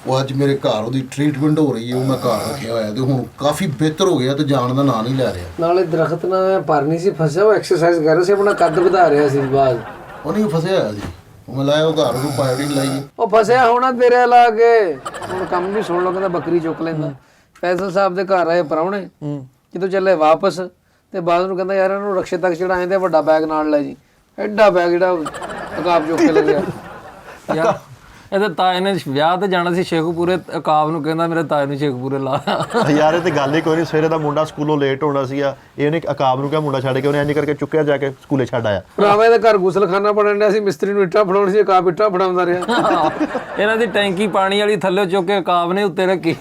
ਉਹ ਅੱਜ ਮੇਰੇ ਘਰ ਉਹਦੀ ਟ੍ਰੀਟਮੈਂਟ ਹੋ ਰਹੀ ਹੈ, ਉਹ ਮੈਂ ਘਰ ਰੱਖਿਆ ਹੋਇਆ ਤੇ ਹੁਣ ਕਾਫੀ ਬਿਹਤਰ ਹੋ ਗਿਆ ਤੇ ਜਾਣ ਦਾ ਨਾਂ ਨਹੀਂ ਲੈ ਰਿਹਾ। ਨਾਲੇ ਦਰਖਤ ਨਾਲ ਪਰ ਨਹੀਂ ਸੀ ਫਸਿਆ, ਉਹ ਐਕਸਰਸਾਈਜ਼ ਕਰ ਰਿਹਾ ਸੀ, ਆਪਣਾ ਕੱਦ ਵਧਾ ਰਿਹਾ ਸੀ ਬਾਅਦ। ਉਹ ਨਹੀਂ ਫਸਿਆ ਹੋਇਆ ਸੀ, ਉਹ ਮੈਂ ਲਾਇਆ ਉਹ ਘਰ ਨੂੰ ਪਾਇੜੀ ਲਾਈ। ਉਹ ਫਸਿਆ ਹੋਣਾ ਤੇਰੇ ਲਾ ਕੇ। ਹੁਣ ਕੰਮ ਵੀ ਸੁਣ ਲਓ, ਕਹਿੰਦਾ ਬੱਕਰੀ ਚੁੱਕ ਲੈਂਦਾ। ਫੈਸਲ ਸਾਹਿਬ ਦੇ ਘਰ ਆਏ ਪ੍ਰਾਹੁਣੇ, ਜਦੋਂ ਚੱਲੇ ਵਾਪਸ ਤੇ ਬਾਅਦ ਨੂੰ ਕਹਿੰਦਾ ਯਾਰ ਇਹਨੂੰ ਰਕਸ਼ੇ ਤੱਕ ਚੜਾਏ ਤੇ ਵੱਡਾ ਬੈਗ ਨਾਲ ਲੈ ਜੀ। ਐਡਾ ਬੈਗ ਜਿਹੜਾ ਅਕਾਬ ਚੁੱਕ ਕੇ ਲੈ ਗਿਆ। ਯਾਰ ਇਹਦੇ ਤਾਏ ਨੇ ਵਿਆਹ ਤੇ ਜਾਣਾ ਸੀ ਸ਼ੇਖੂਪੁਰੇ, ਅਕਾਬ ਨੂੰ ਕਹਿੰਦਾ ਮੇਰੇ ਤਾਏ ਨੂੰ ਸ਼ੇਖੂਪੁਰੇ ਲਾ। ਯਾਰ ਇਹ ਤੇ ਗੱਲ ਹੀ ਕੋਈ ਨਹੀਂ। ਸਵੇਰੇ ਦਾ ਮੁੰਡਾ ਸਕੂਲੋਂ ਲੇਟ ਹੋਣਾ ਸੀਗਾ, ਇਹਨੇ ਅਕਾਬ ਨੂੰ ਕਿਹਾ ਮੁੰਡਾ ਛੱਡ ਕੇ, ਉਹਨੇ ਇੰਜ ਕਰਕੇ ਚੁੱਕਿਆ, ਜਾ ਕੇ ਸਕੂਲੇ ਛੱਡ ਆਇਆ। ਭਰਾਵਾ ਦੇ ਘਰ ਗੁਸਲਖਾਨਾ ਬਣਨ ਡਿਆ ਸੀ, ਮਿਸਤਰੀ ਨੂੰ ਇੱਟਾਂ ਫੜਾਉਣੀ ਸੀ, ਅਕਾਬ ਇੱਟਾਂ ਫੜਾਉਂਦਾ ਰਿਹਾ। ਇਹਨਾਂ ਦੀ ਟੈਂਕੀ ਪਾਣੀ ਵਾਲੀ ਥੱਲੇ ਚੁੱਕ ਕੇ ਅਕਾਬ ਨੇ ਉੱਤੇ ਰੱਖੀ।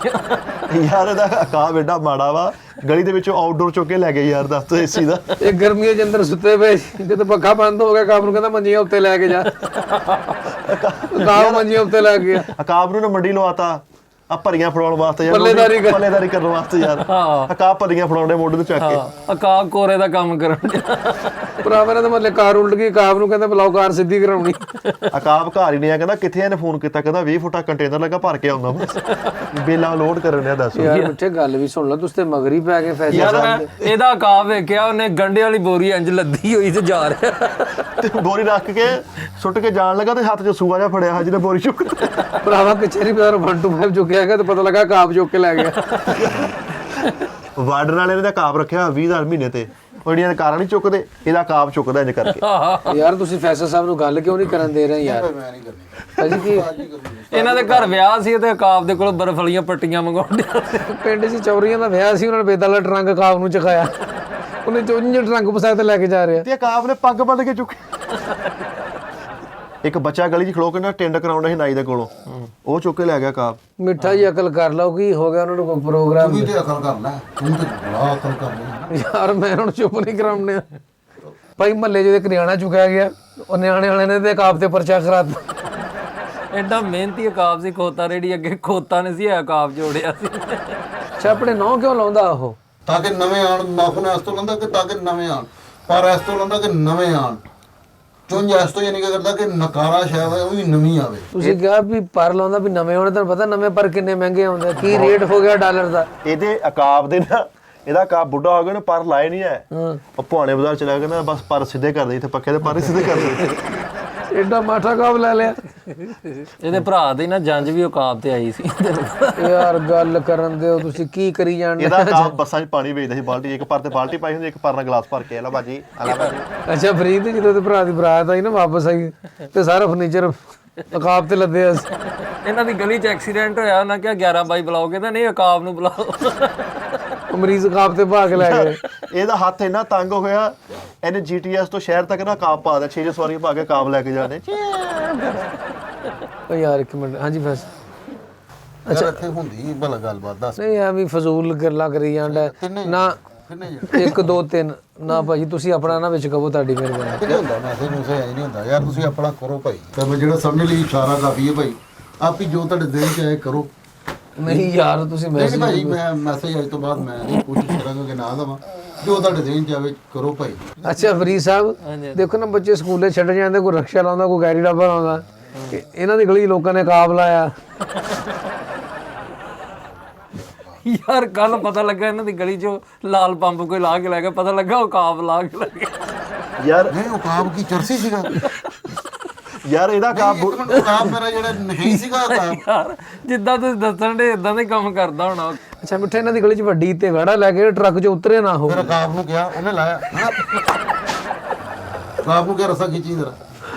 ਯਾਰ ਇਹਦਾ ਅਕਾਬ ਐਡਾ ਮਾੜਾ ਵਾ, ਗਲੀ ਦੇ ਵਿੱਚੋਂ ਆਊਟਡੋਰ ਚੁੱਕ ਕੇ ਲੈ ਗਏ ਯਾਰ, ਦੱਸ ਤੋ ਏਸੀ ਦਾ। ਇਹ ਗਰਮੀਆਂ ਦੇ ਅੰਦਰ ਸੁੱਤੇ ਪਏ ਸੀ, ਜਦੋਂ ਪੱਖਾ ਬੰਦ ਹੋ ਗਿਆ ਅਕਾਬ ਨੂੰ ਕਹਿੰਦਾ ਮੰਜੀਆਂ ਉੱਤੇ ਲੈ ਕੇ ਜਾ। ਅਕਾਬ ਮੰਜੀਆਂ ਉੱਤੇ ਲੈ ਗਿਆ। ਅਕਾਬ ਨੂੰ ਨਾ ਮੰਡੀ ਲਵਾਤਾ, ਆ ਭਰੀਆਂ ਫੜਾਉਣ ਵਾਸਤੇ ਯਾਰ ਪੱਲੇਦਾਰੀ ਕਰਨ ਵਾਸਤੇ ਯਾਰ ਕਾ ਭਰੀਆਂ ਫੜਾਉਂਦੇ ਮੋਢੇ ਤੇ ਚੱਕ ਕੇ ਅਕਾਬ ਕੋਰੇ ਦਾ ਕੰਮ ਕਰਨ ਭਰਾਵਾਂ ਨੇ ਤਾਂ ਮਤਲਬ ਕਾਰ ਉਲਟ ਗਈ, ਕਾਬ ਨੂੰ ਕਹਿੰਦਾ ਬਲਾਓ ਕਾਰ ਸਿੱਧੀ ਕਰਾਉਣੀ। ਅਕਾਬ ਘਰ ਹੀ ਨਹੀਂ ਆ, ਕਹਿੰਦਾ ਕਿੱਥੇ ਇਹਨੇ ਫੋਨ ਕੀਤਾ, ਕਹਿੰਦਾ 20 ਫੁੱਟਾ ਕੰਟੇਨਰ ਲੱਗਾ ਭਰ ਕੇ ਆਉਂਦਾ ਬੇਲਾ ਲੋਡ ਕਰਨ ਡਿਆ। ਦੱਸ ਯਾਰ ਮਿੱਠੇ ਗੱਲ ਵੀ ਸੁਣ ਲਓ, ਤੁਸੀਂ ਤੇ ਮਗਰ ਹੀ ਪੈ ਗਏ ਫੈਸਲਾ ਯਾਰ ਮੈਂ ਇਹਦਾ ਅਕਾਬ ਵੇਖਿਆ, ਉਹਨੇ ਗੰਡੇ ਵਾਲੀ ਬੋਰੀ ਇੰਜ ਲੱਦੀ ਹੋਈ ਤੇ ਜਾ ਰਿਹਾ ਤੇ ਬੋਰੀ ਰੱਖ ਕੇ ਸੁੱਟ ਕੇ ਜਾਣ ਲੱਗਾ ਤੇ ਹੱਥ 'ਚ ਸੂਆ ਜਿਹਾ ਫੜਿਆ ਜਿਹਨੇ ਬੋਰੀ ਚੁੱਕ। ਭਰਾਵਾ ਕਚਹਿਰੀ ਬਾਜ਼ਾਰ 1 to 5 ਚੁੱਕਿਆ ਹੈਗਾ ਤੇ ਪਤਾ ਲੱਗਾ ਕਾਬ ਚੁੱਕ ਕੇ ਲੈ ਗਿਆ। ਵਾਰਡਨ ਵਾਲੇ ਨੇ ਤਾਂ ਕਾਬ ਰੱਖਿਆ 20,000 ਮਹੀਨੇ ਤੇ, ਉਹ ਜਿਹੜੀਆਂ ਕਾਰਾਂ ਨਹੀਂ ਚੁੱਕਦੇ, ਇਹਦਾ ਕਾਬ ਚੁੱਕਦਾ ਇੰਜ ਕਰਕੇ। ਯਾਰ ਤੁਸੀਂ ਫੈਸਲ ਸਾਹਿਬ ਨੂੰ ਗੱਲ ਕਿਉਂ ਨਹੀਂ ਕਰਨ ਦੇ ਰਹੇ ਯਾਰ? ਮੈਂ ਨਹੀਂ ਕਰਨੀ ਭਾਜੀ ਕੀ ਇਹਨਾਂ ਦੇ ਘਰ ਵਿਆਹ ਸੀ ਤੇ ਅਕਾਬ ਦੇ ਕੋਲ ਬਰਫ਼ ਵਾਲੀਆਂ ਪੱਟੀਆਂ ਮੰਗਾਉਂਦੇ। ਪਿੰਡ 'ਚ ਚੌਰੀਆਂ ਦਾ ਵਿਆਹ ਸੀ, ਉਹਨਾਂ ਨੇ ਬੇਦਾਂ ਵਾਲਾ ਟਰੰਕ ਕਾਬ ਨੂੰ ਚਕਾਇਆ, ਉਹਨੇ ਚੁੰਝ ਟਰੰਕ ਪਸਾ ਤੇ ਲੈ ਕੇ ਜਾ ਰਿਹਾ। ਤੇ ਕਾਬ ਨੇ ਪੱਗ ਬੰਨ ਕੇ ਚੁੱਕੀ। ਇੱਕ ਬੱਚਾ ਗਲੀ 'ਚ ਖਲੋ ਕੇ ਨਾ ਟਿੰਡ ਕਰਾਉਣਾ ਸੀ ਨਾਈ ਦੇ ਕੋਲੋਂ, ਉਹ ਚੁੱਕ ਕੇ ਲੈ ਗਿਆ ਕਾਬ। ਮਿੱਠਾ ਜੀ ਅਕਲ ਕਰ ਲਓ, ਕੀ ਹੋ ਗਿਆ ਉਹਨਾਂ ਨੂੰ ਕੋਈ ਪ੍ਰੋਗਰਾਮ? ਤੂੰ ਤੇ ਅਕਲ ਕਰ ਲੈ, ਤੂੰ ਤੇ ਬੜਾ ਅਕਲ ਕਰ ਲੈ ਯਾਰ ਮੈਂ ਹੁਣ ਚੁੱਪ ਨਹੀਂ ਕਰਾਉਣੇ ਭਾਈ। ਮਹੱਲੇ 'ਚ ਇੱਕ ਨਿਆਣਾ ਚੁੱਕਿਆ ਗਿਆ, ਉਹ ਨਿਆਣੇ ਵਾਲੇ ਨੇ ਤੇ ਕਾਬ ਤੇ ਪਰਚਾ ਕਰਾਤਾ। ਐਡਾ ਮਿਹਨਤੀ ਅਕਾਬ ਸੀ, ਖੋਤਾ ਰੇੜੀ ਅੱਗੇ ਖੋਤਾ ਨੇ ਸੀ, ਅਕਾਬ ਜੋੜਿਆ ਸੀ। ਅੱਛਾ ਆਪਣੇ ਨਾਂ ਕਿਉਂ ਲਾਉਂਦਾ ਉਹ? ਤਾਂ ਕਿ ਨਵੇਂ ਆਣ, ਨਾਖੂਨ ਇਸ ਤੋਂ ਲੰਦਾ ਕਿ ਤਾਂ ਕਿ ਨਵੇਂ ਆਣ, ਪਰ ਇਸ ਤੋਂ ਲੰਦਾ ਕਿ ਨਵੇਂ ਆਣ, ਚੁੰਝ ਇਸ ਤੋਂ ਯਾਨੀ ਕਿ ਕਰਦਾ ਕਿ ਨਕਾਰਾ ਸ਼ਾਇਦ ਉਹ ਵੀ ਨਵੀਂ ਆਵੇ। ਤੁਸੀਂ ਕਿਹਾ ਵੀ ਪਰ ਲਾਉਂਦਾ ਵੀ ਨਵੇਂ ਹੋਣੇ, ਤੁਹਾਨੂੰ ਪਤਾ ਨਵੇਂ ਪਰ ਕਿੰਨੇ ਮਹਿੰਗੇ ਆਉਂਦੇ, ਕੀ ਰੇਟ ਹੋ ਗਿਆ ਡਾਲਰ ਦਾ? ਇਹਦੇ ਅਕਾਬ ਦੇ ਨਾ, ਇਹਦਾ ਅਕਾਬ ਬੁੱਢਾ ਹੋ ਗਿਆ ਨਾ, ਪਰ ਲਾਏ ਨਹੀਂ ਹੈ। ਉਹ ਪੁਆਣੇ ਬਾਜ਼ਾਰ ਚਲਾ ਗਿਆ ਨਾ, ਬਸ ਪਰ ਸਿੱਧੇ ਕਰ ਦੇ, ਇੱਥੇ ਪੱਖੇ ਦੇ ਪਰ ਸਿੱਧੇ ਕਰ ਦੇ। ਐਡਾ ਮਾਠਾ ਕਾਬ ਲੈ ਲਿਆ। ਇਹਦੇ ਭਰਾ ਦੀ ਨਾ ਜੰਜ ਵੀ ਅਕਾਬ ਤੇ ਆਈ ਸੀ। ਯਾਰ ਗੱਲ ਕਰਨ ਦਿਓ, ਤੁਸੀਂ ਕੀ ਕਰੀ ਜਾਂਦੇ? ਇਹਦਾ ਅਕਾਬ ਬੱਸਾਂ 'ਚ ਪਾਣੀ ਵੇਚਦਾ ਸੀ, ਬਾਲਟੀ ਇੱਕ ਪਰ ਤੇ ਬਾਲਟੀ ਪਾਈ ਹੁੰਦੀ, ਇੱਕ ਪਰ ਨਾਲ ਗਲਾਸ ਭਰ ਕੇ, ਆਲਾ ਬਾਜੀ ਆਲਾ ਬਾਜੀ। ਅੱਛਾ ਫਰੀਦ ਤੇ ਜਦੋਂ ਤੇ ਭਰਾ ਦੀ ਬਰਾਤ ਆਈ ਨਾ ਵਾਪਸ ਆਈ ਤੇ ਸਾਰਾ ਫਰਨੀਚਰ ਅਕਾਬ ਤੇ ਲੱਦਿਆ ਸੀ। ਇਹਨਾਂ ਦੀ ਗਲੀ 'ਚ ਐਕਸੀਡੈਂਟ ਹੋਇਆ, ਉਹਨਾਂ ਕਿਹਾ 11 ਬਾਈ ਬੁਲਾਓ, ਕਹਿੰਦਾ ਨਹੀਂ ਅਕਾਬ ਨੂੰ ਬੁਲਾਓ। ਉਹ ਮਰੀਜ਼ ਅਕਾਬ ਤੇ ਭਾਗ ਲੈ ਗਏ। ਇਹਦਾ ਹੱਥ ਇੰਨਾ ਤੰਗ ਹੋਇਆ, ਇਹਨੇ GTS ਤੋਂ ਸ਼ਹਿਰ ਤੱਕ ਨਾ ਕਾਬ ਪਾ ਦਿਆ, 6 ਸਵਾਰੀਆਂ ਪਾ ਕੇ ਕਾਬ ਲੈ ਕੇ ਜਾਣੇ। ਉਹ ਯਾਰ ਇੱਕ ਮਿੰਟ, ਹਾਂਜੀ ਬਸ ਅੱਛਾ ਇੱਥੇ ਹੁੰਦੀ ਭਲਾ ਗੱਲਬਾਤ ਦੱਸ। ਨਹੀਂ ਐਵੇਂ ਫਜ਼ੂਲ ਗੱਲਾਂ ਕਰੀ ਜਾਂਦਾ ਨਾ। 1 2 3 ਨਾ ਭਾਜੀ, ਤੁਸੀਂ ਆਪਣਾ ਨਾ ਵਿੱਚ ਕਹੋ, ਤੁਹਾਡੀ ਮਿਹਰਬਾਨੀ। ਨਹੀਂ ਹੁੰਦਾ, ਮੈਸੇਜ ਨੂੰ ਸਹੀ ਨਹੀਂ ਹੁੰਦਾ ਯਾਰ, ਤੁਸੀਂ ਆਪਣਾ ਕਰੋ ਭਾਈ। ਤਾਂ ਮੈਂ ਜਿਹੜਾ ਸਮਝ ਲਈ ਇਸ਼ਾਰਾ ਕਾਫੀ ਹੈ ਭਾਈ, ਆਪ ਹੀ ਜੋ ਤੁਹਾਡੇ ਦਿਲ 'ਚ ਆਏ ਕਰੋ। ਨਹੀਂ ਯਾਰ ਤੁਸੀਂ ਨਹੀਂ ਭਾਈ, ਮੈਂ ਮੈਸੇਜ ਅੱਜ ਤੋਂ ਬਾਅਦ ਮੈਂ ਨਹੀਂ ਕੋਸ਼ਿਸ਼ ਕਰਾਂਗਾ ਕਿ ਨਾ ਦੇਵਾਂ, ਜੋ ਤੁਹਾਡੇ ਦਿਲ 'ਚ ਆਵੇ ਕਰੋ ਭਾਈ। ਅੱਛਾ ਫਰੀਦ ਸਾਹਿਬ, ਦੇਖੋ ਨਾ ਬੱਚੇ ਸਕੂਲੇ ਛੱਡ ਜਾਂਦੇ, ਕੋਈ ਰਕਸ਼ਾ ਲਾਉਂਦਾ, ਕੋਈ ਗੈਰੀ ਡੱਬਾ ਲਾਉਂਦਾ, ਇਹਨਾਂ ਦੀ ਗਲੀ ਲੋਕਾਂ ਨੇ ਕਾਬ ਲਾਇਆ। ਯਾਰ ਕੱਲ ਪਤਾ ਲੱਗਾ ਇਹਨਾਂ ਦੀ ਗਲੀ 'ਚੋਂ ਲਾਲ ਪੰਪ ਕੋਈ ਲਾ ਕੇ ਲੈ ਗਿਆ, ਪਤਾ ਲੱਗਾ ਅਕਾਬ ਲਾ ਕੇ ਲੈ ਗਿਆ। ਯਾਰ ਨਹੀਂ ਉਹ ਕਾਬ ਕੀ ਚਰਸੀ ਸੀਗਾ ਯਾਰ ਇਹਦਾ ਕਾਬ ਕਾਬ ਮੇਰਾ ਜਿਹੜਾ ਨਹੀਂ ਸੀਗਾ ਕਾਬ। ਯਾਰ ਜਿੱਦਾਂ ਤੁਸੀਂ ਦੱਸਣ ਦੇ ਇਦਾਂ ਦੇ ਕੰਮ ਕਰਦਾ ਹੋਣਾ। ਅੱਛਾ ਮਿੱਠੇ, ਇਹਨਾਂ ਦੀ ਗਲੀ 'ਚ ਵੱਡੀ ਤੇ ਵੜਾ ਲੈ ਕੇ ਟਰੱਕ 'ਚ ਉਤਰੇ ਨਾ ਹੋ। ਮੇਰਾ ਕਾਬ ਨੂੰ ਕਿਹਾ, ਉਹਨੇ ਲਾਇਆ ਕਾਬ ਨੂੰ ਕਿਹਾ ਰਸਾ ਖਿੱਚੀ ਜਰਾ।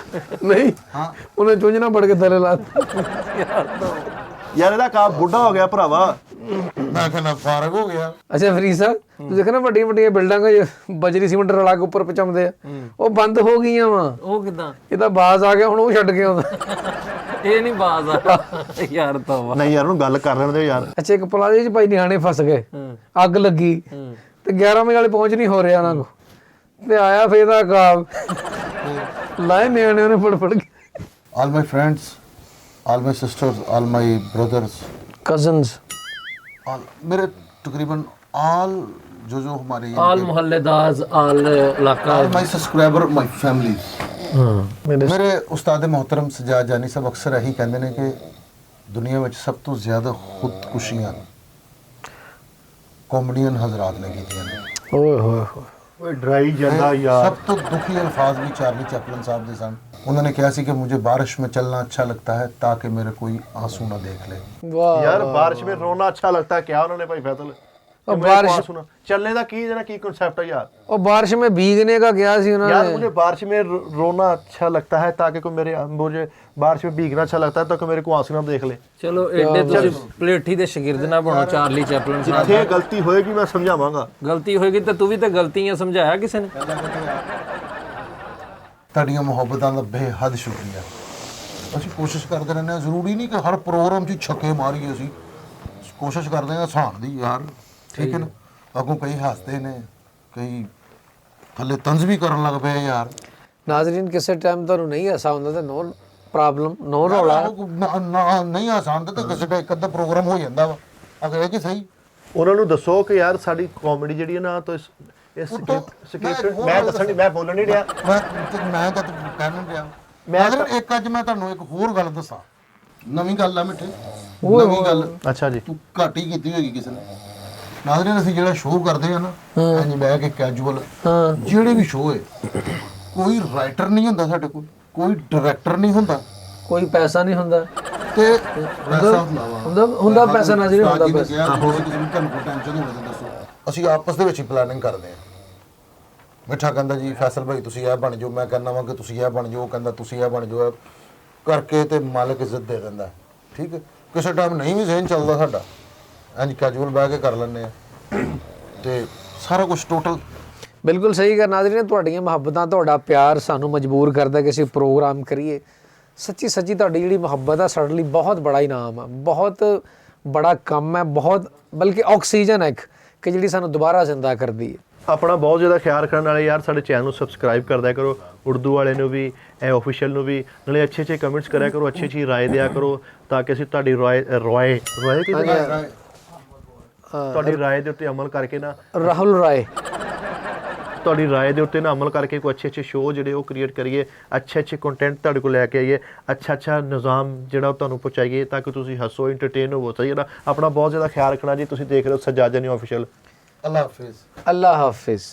ਨਹੀਂ ਹਾਂ ਉਹਨੇ ਚੁੰਝ ਨਾ ਵੜ ਕੇ ਥੱਲੇ ਲਾ। ਯਾਰ ਇਹਦਾ ਕਾਬ ਬੁੱਢਾ ਹੋ ਗਿਆ ਭਰਾਵਾ। ਮੈਂ ਕਹਿੰਦਾ ਫਾਰਗ ਹੋ ਗਿਆ। ਅੱਛਾ ਫਰੀਦ ਸਾਹਿਬ, ਤੁਸੀਂ ਦੇਖੋ ਨਾ ਵੱਡੀਆਂ ਵੱਡੀਆਂ ਬਿਲਡਿੰਗਾਂ 'ਚ ਬਜਰੀ ਸੀਮੈਂਟ ਰਲਾ ਕੇ ਉੱਪਰ ਪਚਾਉਂਦੇ ਆ, ਉਹ ਬੰਦ ਹੋ ਗਈਆਂ ਵਾ। ਉਹ ਕਿਦਾਂ? ਇਹ ਤਾਂ ਬਾਜ਼ ਆ ਗਿਆ, ਹੁਣ ਉਹ ਛੱਡ ਕੇ ਆਉਂਦਾ। ਇਹ ਨਹੀਂ ਬਾਜ਼ ਆ ਯਾਰ ਤਾਂ। ਨਹੀਂ ਯਾਰ ਉਹਨੂੰ ਗੱਲ ਕਰ ਲੈਣ ਦਿਓ ਯਾਰ। ਅੱਛਾ ਇੱਕ ਪਲਾਜ਼ੇ 'ਚ ਭਾਈ ਨਿਆਣੇ ਫਸ ਗਏ, ਅੱਗ ਲੱਗੀ ਤੇ 11 ਵਜੇ ਵਾਲੇ ਪਹੁੰਚ ਨਹੀਂ ਹੋ ਰਿਹਾ ਉਹਨਾਂ ਕੋ, ਤੇ ਆਇਆ ਫੇਰ ਦਾ ਕਾਬ ਲਾਏ ਨਿਆਣੇ ਉਹਨੇ ਫੜ ਕੇ। All my friends, all my sisters, all my brothers, cousins, all मेरे तकरीबन all जो हमारे ਆਲ ਮੁਹੱਲੇਦਾਰ, ਆਲ ਇਲਾਕਾ। all my subscriber, my families। ਮੇਰੇ ਮੇਰੇ ਉਸਤਾਦ ਮੁਹਤਰਮ ਸਜਾਦ ਜਾਨੀ ਸਾਹਿਬ ਅਕਸਰ ਇਹੀ ਕਹਿੰਦੇ ਨੇ ਕਿ ਦੁਨੀਆ ਵਿੱਚ ਸਭ ਤੋਂ ਜ਼ਿਆਦਾ ਖੁਦਕੁਸ਼ੀਆਂ ਕਾਮੇਡੀਅਨ ਹਜ਼ਰਾਤ ਨੇ ਕੀਤੀਆਂ ਨੇ। ਓਏ ਹੋਏ ਹੋਏ, ਓਏ ਡਰਾਈ ਜਾਂਦਾ ਯਾਰ। ਸਭ ਤੋਂ ਦੁਖੀ ਅਲਫਾਜ਼ ਵੀ ਚਾਰਲੀ ਚੈਪਲਨ ਸਾਹਿਬ ਦੇ ਸਨ। ਉਹਨਾਂ ਨੇ ਕਿਹਾ ਸੀ ਕਿ मुझे बारिश में चलना अच्छा लगता है ताकि मेरे कोई आंसू ना देख ले। ਵਾਹ यार बारिश में रोना अच्छा लगता है, क्या उन्होंने भाई फैसल और बारिश सुना चलने का की जरा की कांसेप्ट है यार। और बारिश में भीगने का क्या सी यार उन्होंने? मुझे बारिश में रोना अच्छा लगता है ताकि कोई मुझे बारिश में भीगना अच्छा लगता है ताकि मेरे को आंसू ना देख ले। ਚਲੋ ਐਡੇ ਤੁਸੀਂ ਪਲੇਠੀ ਦੇ ਸ਼ਾਗਿਰਦ ਨਾ ਬਣੋ ਚਾਰਲੀ ਚੈਪਲਨ ਸਾਹਿਬ। जिथे गलती होएगी मैं समझावांगा। ਗਲਤੀ ਹੋਏਗੀ ਤਾਂ ਤੂੰ ਵੀ ਤਾਂ ਗਲਤੀਆਂ ਸਮਝਾਇਆ ਕਿਸੇ ਨੇ। ਤੁਹਾਡੀਆਂ ਮੁਹੱਬਤਾਂ ਦਾ ਬੇਹੱਦ ਸ਼ੁਕਰੀਆ। ਅਸੀਂ ਕੋਸ਼ਿਸ਼ ਕਰਦੇ ਰਹਿੰਦੇ ਹਾਂ, ਜ਼ਰੂਰੀ ਨਹੀਂ ਕਿ ਹਰ ਪ੍ਰੋਗਰਾਮ 'ਚ ਛੱਕੇ ਮਾਰੀਏ। ਅਸੀਂ ਕੋਸ਼ਿਸ਼ ਕਰਦੇ ਹਾਂ ਹਸਾਉਣ ਦੀ ਯਾਰ, ਠੀਕ ਹੈ ਨਾ। ਅੱਗੋਂ ਕਈ ਹੱਸਦੇ ਨੇ, ਕਈ ਥੱਲੇ ਤੰਜ਼ ਵੀ ਕਰਨ ਲੱਗ ਪਏ ਯਾਰ। ਨਾਜ਼ਰੀਨ ਕਿਸੇ ਟਾਈਮ ਤੁਹਾਨੂੰ ਨਹੀਂ ਹੱਸਾ ਹੁੰਦਾ ਤੇ ਨੋ ਪ੍ਰੋਬਲਮ ਨੋ ਰੌਲਾ। ਨਹੀਂ ਆਸਾਨ ਤਾਂ ਕਿਸੇ ਦਾ ਇੱਕ ਅੱਧਾ ਪ੍ਰੋਗਰਾਮ ਹੋ ਜਾਂਦਾ ਵਾ ਅਗਰ ਇਹ ਕਿ ਸਹੀ ਉਹਨਾਂ ਨੂੰ ਦੱਸੋ ਕਿ ਯਾਰ ਸਾਡੀ ਕਾਮੇਡੀ ਜਿਹੜੀ ਹੈ ਨਾ ਤਾਂ ਇਸ ਮੈਂ ਦੱਸਣ ਨਹੀਂ, ਮੈਂ ਬੋਲਣ ਨਹੀਂ ਰਿਹਾ। ਮੈਂ ਤਾਂ ਕਹਿਣ ਨਹੀਂ ਰਿਹਾ। ਮਗਰ ਇੱਕ ਅੱਜ ਮੈਂ ਤੁਹਾਨੂੰ ਇੱਕ ਹੋਰ ਗੱਲ ਦੱਸਾਂ, ਨਵੀਂ ਗੱਲ ਆ ਮਿੱਠੇ, ਨਵੀਂ ਗੱਲ। ਅੱਛਾ ਜੀ। ਤੂੰ ਘੱਟ ਹੀ ਕੀਤੀ ਹੋਏਗੀ ਕਿਸੇ ਨੇ। ਨਾਜ਼ਰੀਨ ਅਸੀਂ ਜਿਹੜਾ ਸ਼ੋਅ ਕਰਦੇ ਆ ਨਾ ਹਾਂਜੀ ਬਹਿ ਕੇ ਕੈਜੂਅਲ ਜਿਹੜੇ ਵੀ ਸ਼ੋਅ ਹੈ, ਕੋਈ ਰਾਈਟਰ ਨਹੀਂ ਹੁੰਦਾ ਸਾਡੇ ਕੋਲ, ਕੋਈ ਡਾਇਰੈਕਟਰ ਨਹੀਂ ਹੁੰਦਾ, ਕੋਈ ਪੈਸਾ ਨਹੀਂ ਹੁੰਦਾ ਤੇ ਪੈਸਾ ਹੁੰਦਾ ਪੈਸਾ ਨਾਜ਼ਰੀਨ ਹੁੰਦਾ ਪੈਸਾ। ਕਿਸੇ ਨੂੰ ਤੁਹਾਨੂੰ ਕੋਈ ਟੈਨਸ਼ਨ ਹੋਵੇ ਤਾਂ ਦੱਸੋ। ਅਸੀਂ ਆਪਸ ਦੇ ਵਿੱਚ ਹੀ ਪਲਾਨਿੰਗ ਕਰਦੇ ਆ। ਮਿੱਠਾ ਕਹਿੰਦਾ ਜੀ ਫੈਸਲ ਭਾਈ ਤੁਸੀਂ ਇਹ ਬਣ ਜਾਓ, ਮੈਂ ਕਹਿੰਦਾ ਵਾਂ ਕਿ ਤੁਸੀਂ ਇਹ ਬਣ ਜਾਓ, ਉਹ ਕਹਿੰਦਾ ਤੁਸੀਂ ਇਹ ਬਣ ਜਾਓ, ਇਹ ਕਰਕੇ ਤੇ ਮਾਲਕ ਇੱਜ਼ਤ ਦੇ ਦਿੰਦਾ। ਠੀਕ ਹੈ, ਕਿਸੇ ਟਾਈਮ ਨਹੀਂ ਵੀ ਜ਼ਹਿਨ ਚੱਲਦਾ ਸਾਡਾ, ਇੰਝ ਕੈਜੂਅਲ ਬਹਿ ਕੇ ਕਰ ਲੈਂਦੇ ਆ ਤੇ ਸਾਰਾ ਕੁਝ ਟੋਟਲ। ਬਿਲਕੁਲ ਸਹੀ ਗੱਲ ਨਾਜ਼ਰੀਨ, ਤੁਹਾਡੀਆਂ ਮੁਹੱਬਤਾਂ, ਤੁਹਾਡਾ ਪਿਆਰ ਸਾਨੂੰ ਮਜਬੂਰ ਕਰਦਾ ਕਿ ਅਸੀਂ ਪ੍ਰੋਗਰਾਮ ਕਰੀਏ। ਸੱਚੀ ਸੱਚੀ ਤੁਹਾਡੀ ਜਿਹੜੀ ਮੁਹੱਬਤ ਆ ਸਾਡੇ ਲਈ ਬਹੁਤ ਬੜਾ ਇਨਾਮ ਆ, ਬਹੁਤ ਬੜਾ ਕੰਮ ਹੈ, ਬਹੁਤ ਬਲਕਿ ਆਕਸੀਜਨ ਹੈ ਇੱਕ ਕਿ ਜਿਹੜੀ ਸਾਨੂੰ ਦੁਬਾਰਾ ਜ਼ਿੰਦਾ ਕਰਦੀ ਹੈ। ਆਪਣਾ ਬਹੁਤ ਜ਼ਿਆਦਾ ਖਿਆਲ ਰੱਖਣ ਵਾਲੇ ਯਾਰ ਸਾਡੇ ਚੈਨਲ ਨੂੰ ਸਬਸਕ੍ਰਾਈਬ ਕਰਦਿਆ ਕਰੋ, ਉਰਦੂ ਵਾਲੇ ਨੂੰ ਵੀ, ਇਹ ਆਫੀਸ਼ੀਅਲ ਨੂੰ ਵੀ, ਨਾਲੇ ਅੱਛੇ ਅੱਛੇ ਕਮੈਂਟਸ ਕਰਿਆ ਕਰੋ, ਅੱਛੀ ਅੱਛੀ ਰਾਏ ਦਿਆ ਕਰੋ ਤਾਂ ਕਿ ਅਸੀਂ ਤੁਹਾਡੀ ਤੁਹਾਡੀ ਰਾਏ ਦੇ ਉੱਤੇ ਅਮਲ ਕਰਕੇ ਨਾ ਰਾਹੁਲ ਰਾਏ ਤੁਹਾਡੀ ਰਾਏ ਦੇ ਉੱਤੇ ਨਾ ਅਮਲ ਕਰਕੇ ਕੋਈ ਅੱਛੇ ਅੱਛੇ ਸ਼ੋਅ ਜਿਹੜੇ ਉਹ ਕ੍ਰੀਏਟ ਕਰੀਏ, ਅੱਛੇ ਅੱਛੇ ਕੰਟੈਂਟ ਤੁਹਾਡੇ ਕੋਲ ਲੈ ਕੇ ਆਈਏ, ਅੱਛਾ ਨਿਜ਼ਾਮ ਜਿਹੜਾ ਉਹ ਤੁਹਾਨੂੰ ਪਹੁੰਚਾਈਏ ਤਾਂ ਕਿ ਤੁਸੀਂ ਹੱਸੋ, ਇੰਟਰਟੇਨ ਹੋਵੋ। ਸਹੀ ਹੈ ਨਾ। ਆਪਣਾ ਬਹੁਤ ਜ਼ਿਆਦਾ ਖਿਆਲ ਰੱਖਣਾ ਜੀ। ਤੁਸੀਂ ਦੇਖ ਰਹੇ ਹੋ ਸੱਜਾਦ ਜਾਨੀ ਆਫੀਸ਼ੀਅਲ। ਅੱਲਾ ਹਾਫਿਜ਼। ਅੱਲਾ ਹਾਫਿਜ਼।